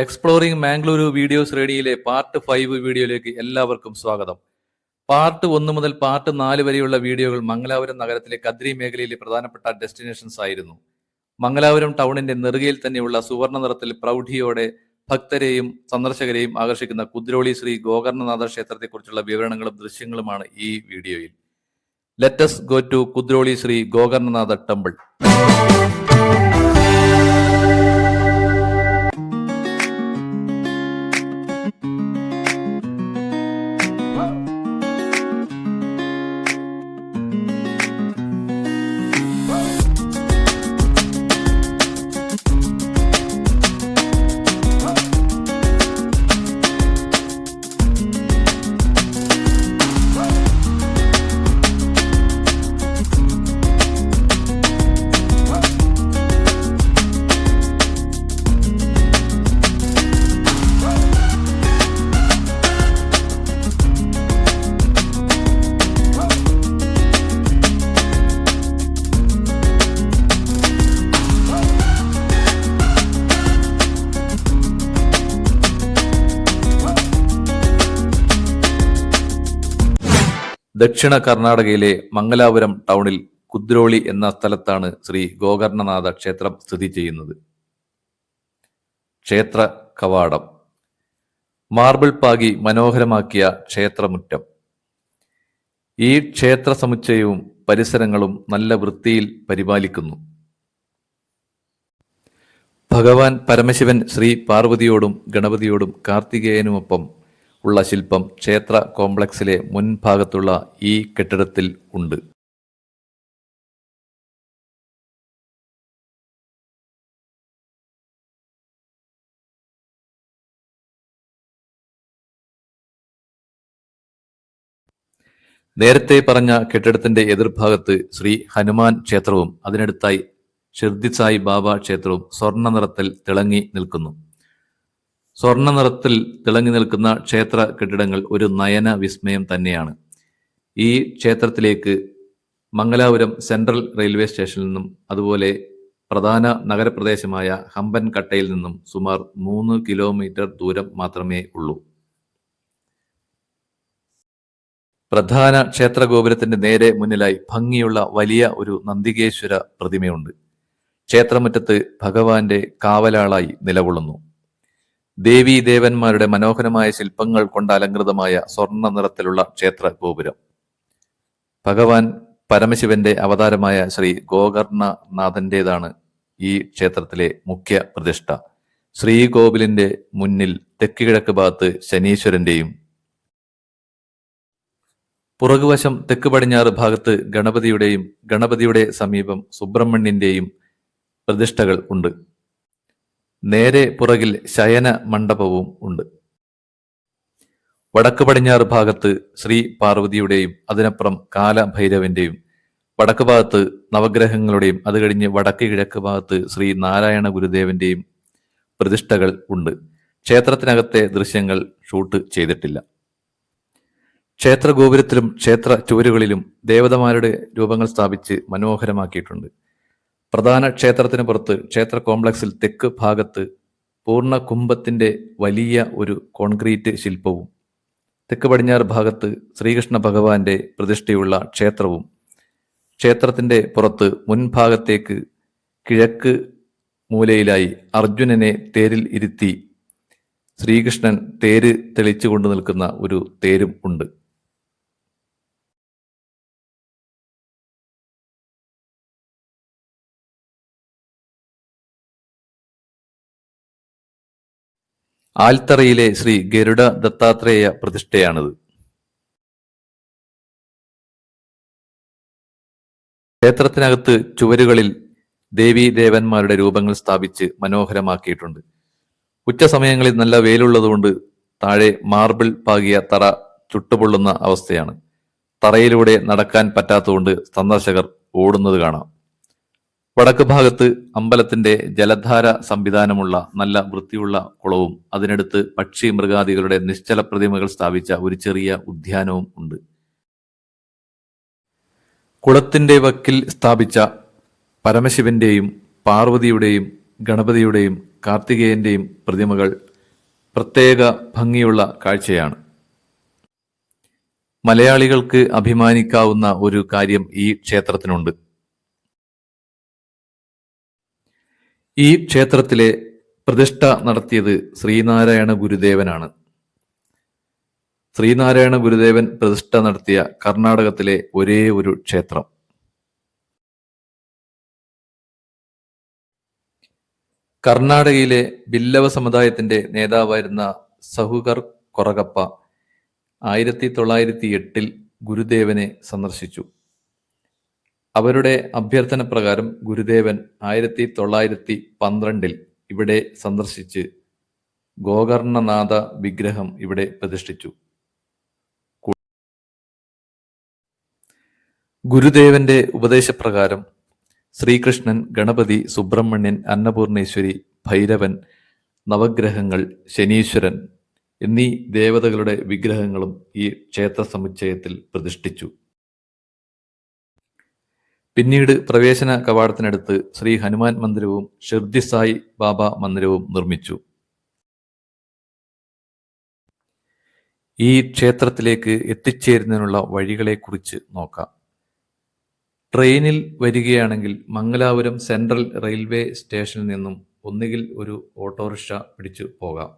Exploring Mangaluru videos ശ്രേണിയിലെ part 5 വീഡിയോയിലേക്ക് എല്ലാവർക്കും സ്വാഗതം. പാർട്ട് 1 മുതൽ പാർട്ട് 4 വരെയുള്ള വീഡിയോകൾ മംഗലാപുരം നഗരത്തിലെ കദ്രി മേഖലയിലെ പ്രധാനപ്പെട്ട ഡെസ്റ്റിനേഷൻസ് ആയിരുന്നു. മംഗലാപുരം ടൗണിന്റെ നെറുകയിൽ തന്നെയുള്ള സുവർണ്ണ നിറത്തിൽ പ്രൗഢിയോടെ ഭക്തരെയും സന്ദർശകരെയും ആകർഷിക്കുന്ന കുദ്രോളി ശ്രീ ഗോകർണനാഥ ക്ഷേത്രത്തെക്കുറിച്ചുള്ള വിവരണങ്ങളും ദൃശ്യങ്ങളുമാണ് ഈ വീഡിയോയിൽ. Let's go to Kudroli Shri Gokarnanatha temple. ദക്ഷിണ കർണാടകയിലെ മംഗലാപുരം ടൗണിൽ കുദ്രോളി എന്ന സ്ഥലത്താണ് ശ്രീ ഗോകർണനാഥ ക്ഷേത്രം സ്ഥിതി ചെയ്യുന്നത്. ക്ഷേത്ര കവാടം. മാർബിൾ പാകി മനോഹരമാക്കിയ ക്ഷേത്രമുറ്റം. ഈ ക്ഷേത്ര സമുച്ചയവും പരിസരങ്ങളും നല്ല വൃത്തിയിൽ പരിപാലിക്കുന്നു. ഭഗവാൻ പരമശിവൻ ശ്രീ പാർവതിയോടും ഗണപതിയോടും കാർത്തികേയനുമൊപ്പം ഉള്ള ശില്പം ക്ഷേത്ര കോംപ്ലക്സിലെ മുൻഭാഗത്തുള്ള ഈ കെട്ടിടത്തിൽ ഉണ്ട്. നേരത്തെ പറഞ്ഞ കെട്ടിടത്തിന്റെ എതിർഭാഗത്ത് ശ്രീ ഹനുമാൻ ക്ഷേത്രവും അതിനടുത്തായി ഷിർദി സായി ബാബ ക്ഷേത്രവും സ്വർണ്ണ നിറത്തിൽ തിളങ്ങി നിൽക്കുന്നു. സ്വർണ്ണ നിറത്തിൽ തിളങ്ങി നിൽക്കുന്ന ക്ഷേത്ര കെട്ടിടങ്ങൾ ഒരു നയന വിസ്മയം തന്നെയാണ്. ഈ ക്ഷേത്രത്തിലേക്ക് മംഗലാപുരം സെൻട്രൽ റെയിൽവേ സ്റ്റേഷനിൽ നിന്നും അതുപോലെ പ്രധാന നഗരപ്രദേശമായ ഹമ്പൻകട്ടയിൽ നിന്നും സുമാർ 3 കിലോമീറ്റർ ദൂരം മാത്രമേ ഉള്ളൂ. പ്രധാന ക്ഷേത്ര ഗോപുരത്തിന്റെ നേരെ മുന്നിലായി ഭംഗിയുള്ള വലിയ ഒരു നന്ദികേശ്വര പ്രതിമയുണ്ട്. ക്ഷേത്രമുറ്റത്ത് ഭഗവാന്റെ കാവലാളായി നിലകൊള്ളുന്നു. ദേവീ ദേവന്മാരുടെ മനോഹരമായ ശില്പങ്ങൾ കൊണ്ട് അലങ്കൃതമായ സ്വർണ്ണ നിറത്തിലുള്ള ക്ഷേത്ര ഗോപുരം. ഭഗവാൻ പരമശിവന്റെ അവതാരമായ ശ്രീ ഗോകർണനാഥന്റേതാണ് ഈ ക്ഷേത്രത്തിലെ മുഖ്യ പ്രതിഷ്ഠ. ശ്രീകോവിലിന്റെ മുന്നിൽ തെക്ക് കിഴക്ക് ഭാഗത്ത് ശനീശ്വരന്റെയും പുറകുവശം തെക്ക് പടിഞ്ഞാറ് ഭാഗത്ത് ഗണപതിയുടെ സമീപം സുബ്രഹ്മണ്യന്റെയും പ്രതിഷ്ഠകൾ ഉണ്ട്. നേരെ പുറകിൽ ശയന മണ്ഡപവും ഉണ്ട്. വടക്ക് പടിഞ്ഞാറ് ഭാഗത്ത് ശ്രീ പാർവതിയുടെയും അതിനപ്പുറം കാലഭൈരവന്റെയും, വടക്ക് ഭാഗത്ത് നവഗ്രഹങ്ങളുടെയും അത് കഴിഞ്ഞ് വടക്ക് കിഴക്ക് ഭാഗത്ത് ശ്രീ നാരായണ ഗുരുദേവന്റെയും പ്രതിഷ്ഠകൾ ഉണ്ട്. ക്ഷേത്രത്തിനകത്തെ ദൃശ്യങ്ങൾ ഷൂട്ട് ചെയ്തിട്ടില്ല. ക്ഷേത്ര ഗോപുരത്തിലും ക്ഷേത്ര ചുവരുകളിലും ദേവതമാരുടെ രൂപങ്ങൾ സ്ഥാപിച്ച് മനോഹരമാക്കിയിട്ടുണ്ട്. പ്രധാന ക്ഷേത്രത്തിന് പുറത്ത് ക്ഷേത്ര കോംപ്ലക്സിൽ തെക്ക് ഭാഗത്ത് പൂർണ്ണ കുംഭത്തിന്റെ വലിയ ഒരു കോൺക്രീറ്റ് ശില്പവും, തെക്ക് പടിഞ്ഞാറ് ഭാഗത്ത് ശ്രീകൃഷ്ണ ഭഗവാന്റെ പ്രതിഷ്ഠയുള്ള ക്ഷേത്രവും, ക്ഷേത്രത്തിന്റെ പുറത്ത് മുൻഭാഗത്തേക്ക് കിഴക്ക് മൂലയിലായി അർജുനനെ തേരിൽ ഇരുത്തി ശ്രീകൃഷ്ണൻ തേര് തെളിച്ചുകൊണ്ട് നിൽക്കുന്ന ഒരു തേരും ഉണ്ട്. ആൽത്തറയിലെ ശ്രീ ഗരുഡ ദത്താത്രേയ പ്രതിഷ്ഠയാണിത്. ക്ഷേത്രത്തിനകത്ത് ചുവരുകളിൽ ദേവീ ദേവന്മാരുടെ രൂപങ്ങൾ സ്ഥാപിച്ച് മനോഹരമാക്കിയിട്ടുണ്ട്. ഉച്ചസമയങ്ങളിൽ നല്ല വെയിലുള്ളതുകൊണ്ട് താഴെ മാർബിൾ പാകിയ തറ ചുട്ടുപൊള്ളുന്ന അവസ്ഥയാണ്. തറയിലൂടെ നടക്കാൻ പറ്റാത്തതുകൊണ്ട് സന്ദർശകർ ഓടുന്നത് കാണാം. വടക്ക് ഭാഗത്ത് അമ്പലത്തിന്റെ ജലധാര സംവിധാനമുള്ള നല്ല വൃത്തിയുള്ള കുളവും അതിനടുത്ത് പക്ഷി മൃഗാദികളുടെ നിശ്ചല പ്രതിമകൾ സ്ഥാപിച്ച ഒരു ചെറിയ ഉദ്യാനവും ഉണ്ട്. കുളത്തിന്റെ വക്കിൽ സ്ഥാപിച്ച പരമശിവന്റെയും പാർവതിയുടെയും ഗണപതിയുടെയും കാർത്തികേയന്റെയും പ്രതിമകൾ പ്രത്യേക ഭംഗിയുള്ള കാഴ്ചയാണ്. മലയാളികൾക്ക് അഭിമാനിക്കാവുന്ന ഒരു കാര്യം ഈ ക്ഷേത്രത്തിനുണ്ട്. ഈ ക്ഷേത്രത്തിലെ പ്രതിഷ്ഠ നടത്തിയത് ശ്രീനാരായണ ഗുരുദേവനാണ്. ശ്രീനാരായണ ഗുരുദേവൻ പ്രതിഷ്ഠ നടത്തിയ കർണാടകത്തിലെ ഒരേ ഒരു ക്ഷേത്രം. കർണാടകയിലെ ബില്ലവ സമുദായത്തിന്റെ നേതാവായിരുന്ന സഹുകർ കൊറകപ്പ 1908 ഗുരുദേവനെ സന്ദർശിച്ചു. അവരുടെ അഭ്യർത്ഥന പ്രകാരം ഗുരുദേവൻ 1912 ഇവിടെ സന്ദർശിച്ച് ഗോകർണനാഥ വിഗ്രഹം ഇവിടെ പ്രതിഷ്ഠിച്ചു. ഗുരുദേവന്റെ ഉപദേശപ്രകാരം ശ്രീകൃഷ്ണൻ, ഗണപതി, സുബ്രഹ്മണ്യൻ, അന്നപൂർണേശ്വരി, ഭൈരവൻ, നവഗ്രഹങ്ങൾ, ശനീശ്വരൻ എന്നീ ദേവതകളുടെ വിഗ്രഹങ്ങളും ഈ ക്ഷേത്ര സമുച്ചയത്തിൽ പ്രതിഷ്ഠിച്ചു. പിന്നീട് പ്രവേശന കവാടത്തിനടുത്ത് ശ്രീ ഹനുമാൻ മന്ദിരവും ഷിർദി സായി ബാബ മന്ദിരവും നിർമ്മിച്ചു. ഈ ക്ഷേത്രത്തിലേക്ക് എത്തിച്ചേരുന്നതിനുള്ള വഴികളെക്കുറിച്ച് നോക്കാം. ട്രെയിനിൽ വരികയാണെങ്കിൽ മംഗലാപുരം സെൻട്രൽ റെയിൽവേ സ്റ്റേഷനിൽ നിന്നും ഒന്നുകിൽ ഒരു ഓട്ടോറിക്ഷ പിടിച്ചു പോകാം.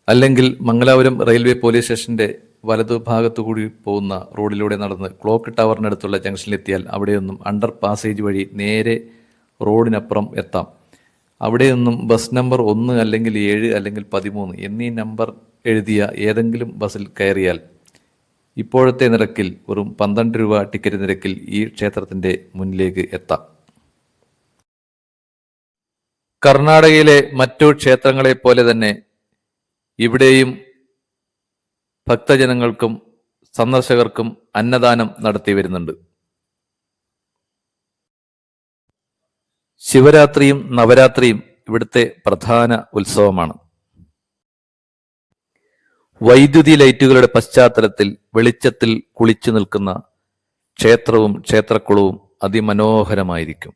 അല്ലെങ്കിൽ മംഗലാപുരം റെയിൽവേ പോലീസ് സ്റ്റേഷന്റെ വലതുഭാഗത്തുകൂടി പോകുന്ന റോഡിലൂടെ നടന്ന് ക്ലോക്ക് ടവറിനടുത്തുള്ള ജംഗ്ഷനിലെത്തിയാൽ അവിടെയൊന്നും അണ്ടർ പാസേജ് വഴി നേരെ റോഡിനപ്പുറം എത്താം. അവിടെയൊന്നും ബസ് നമ്പർ 1 അല്ലെങ്കിൽ 7 അല്ലെങ്കിൽ 13 എന്നീ നമ്പർ എഴുതിയ ഏതെങ്കിലും ബസ്സിൽ കയറിയാൽ ഇപ്പോഴത്തെ നിരക്കിൽ വെറും 12 രൂപ ടിക്കറ്റ് നിരക്കിൽ ഈ ക്ഷേത്രത്തിന്റെ മുന്നിലേക്ക് എത്താം. കർണാടകയിലെ മറ്റു ക്ഷേത്രങ്ങളെ പോലെ തന്നെ ഇവിടെയും ഭക്തജനങ്ങൾക്കും സന്ദർശകർക്കും അന്നദാനം നടത്തി വരുന്നുണ്ട്. ശിവരാത്രിയും നവരാത്രിയും ഇവിടുത്തെ പ്രധാന ഉത്സവമാണ്. വൈദ്യുതി ലൈറ്റുകളുടെ പശ്ചാത്തലത്തിൽ വെളിച്ചത്തിൽ കുളിച്ചു നിൽക്കുന്ന ക്ഷേത്രവും ക്ഷേത്രക്കുളവും അതിമനോഹരമായിരിക്കും.